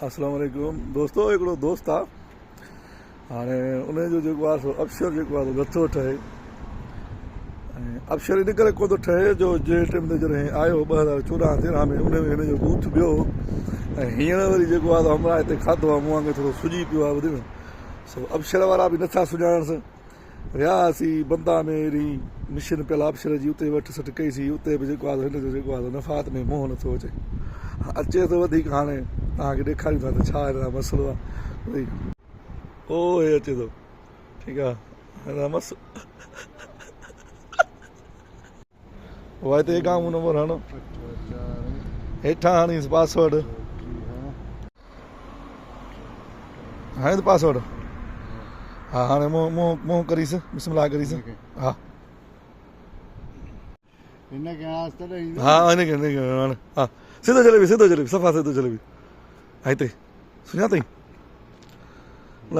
अस्सलाम वालेकुम दोस्तों। हिकिड़ो दोस्त आहे, हाणे उनजो जेको आहे सो अक्षर जेको आहे नथो ठहे। ऐं अक्षर इन करे कोन थो ठहे जो जंहिं टाइम ते जॾहिं आयो 2014-13 में उन में हिनजो बूथ ॿियो, ऐं हींअर वरी जेको आहे हमरा हिते खाधो आहे मूं वांगुरु थोरो सुॼी पियो आहे। ॿुधी न, सो अक्षर वारा बि नथा सुञाणसि। वियासीं बंदा में अहिड़ी मिशन पियल अक्षर जी, उते वठि सठि कईसीं। उते बि जेको आहे हिनजो जेको आहे नफ़ात में मोह नथो अचे। अचे थो वधीक, हाणे तव्हांखे ॾेखारियूं था त छा हिन मसइलो आहे। ओ हे अचे थो, ठीकु आहे। हिन उहा हिते एकाउंट नंबर हणो, हेठां हणीसि पासवर्ड। हाणे त पासवर्ड, हा हाणे मुंहुं करीसि, बिस्मिल्लाह करीसि। हा हा हिनखे हाणे हा सिधो जलेबी सफ़ा सिधो जलेबी। हा हिते सुञातई न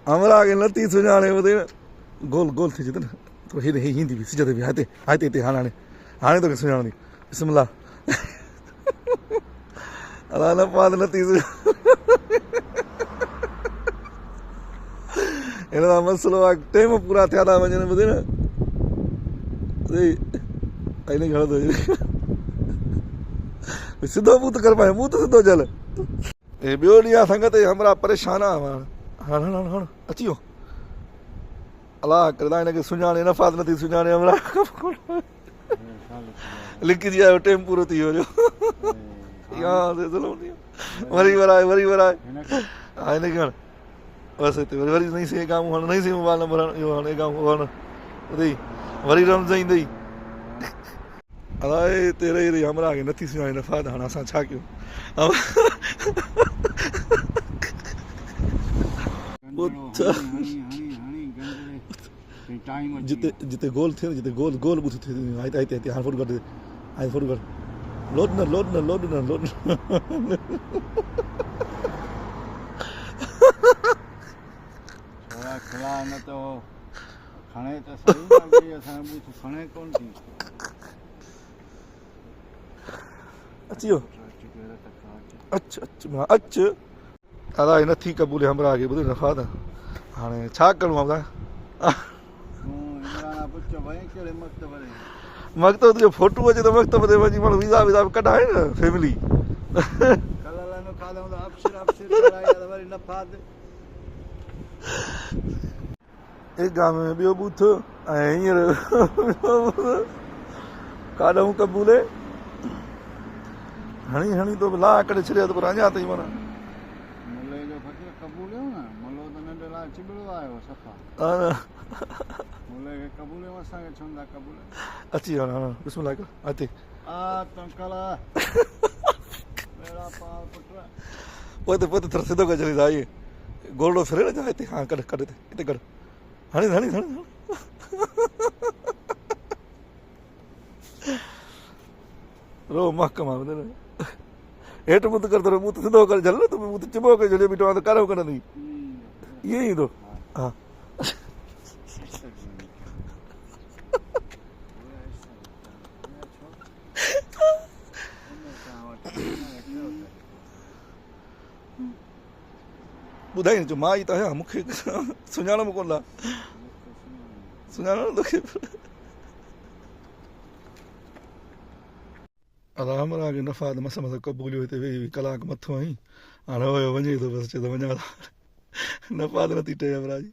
हमरा खे नथी सुञाणे। ॿुधे न, गोल गोल थी अचे न थोरो, हेॾे ईंदी बि सिज ते बि। हिते हिते हाणे हाणे तोखे सुञाणंदी, बिस्मिल्लाह। अला न पात नथी हिन जो मसइलो आहे, टाइम पूरा थिया था वञनि। ॿुधे न, हिनखे हणंदो सिधो मूं त कर पाए, मूं त सिधो जल। हे ॿियो ॾींहुं आहे संगत, हमरा परेशान आहे। हण हण हण अची वियो। अलाह करे हिनखे सुञाणे, नफ़ात नथी सुञाणे। हमरा लिखिजी आयो, टाइम पूरो थी वियो। वरी वराए हा हिनखे हण बसि। हिते वरी नई से एकाउंट हण, नई से मोबाइल नंबर हण, इहो हण एकाउंट हण। ॿुधई वरी रम्ज़ ईंदई। अलाए हिते रही रही हमरा खे नथी सुञाणे नफ़ात। हाणे असां छा कयूं? जिते जिते गोल थिए, जिते गोल गोल ॿुथ थिए। हिते हिते हिते हाणे फोटो कढ, हाणे फोटो कढ। लोड न लोड न लोड न लोड न न तो खणे त सही लॻे, असां बूथ खणे कोन थी। अची वियो। अच अच दादा, हे नथी क़बूले हमरा खे। ॿुधो नफ़ात, हाणे छा करूं? हमरा मकतब जो फोटो अचे त मकतब ते वञी माण्हू वीज़ा वीज़ा कढाए न फैमिली। एगा में ॿियो बूथ, ऐं हींअर काॾऊं क़बूले हणी हणी तो ला करे छॾियो त पर अञा ताईं माना अची वियो। हाणे बिस्मिल्लाह कर हिते पोइ पोइ थोरो सिधो करे छॾींदा। इहे गोलड़ो फिरे न जा। हिते हा कढ कढ, हिते कढ, हणी हणी हणी रो महकम आहे। हेठि मुंहुं कर, थोरो मुंहुं सिधो करे झल न, तूं मुंहुं चिॿो करे छॾियो बीठो आहे त कारो कढंदी ईअं ई ईंदो। हा ॿुधाई न, मां ई त आहियां, मूंखे सुञाणो कोन था। सुञाणो न तोखे। अला हमरा खे नफ़ात मस मस क़बूलियो। हिते वेही कलाक मथो आई, हाणे वियो वञे थो, बसि चए थो वञा। नफ़ात नथी ठहे हमरा जी।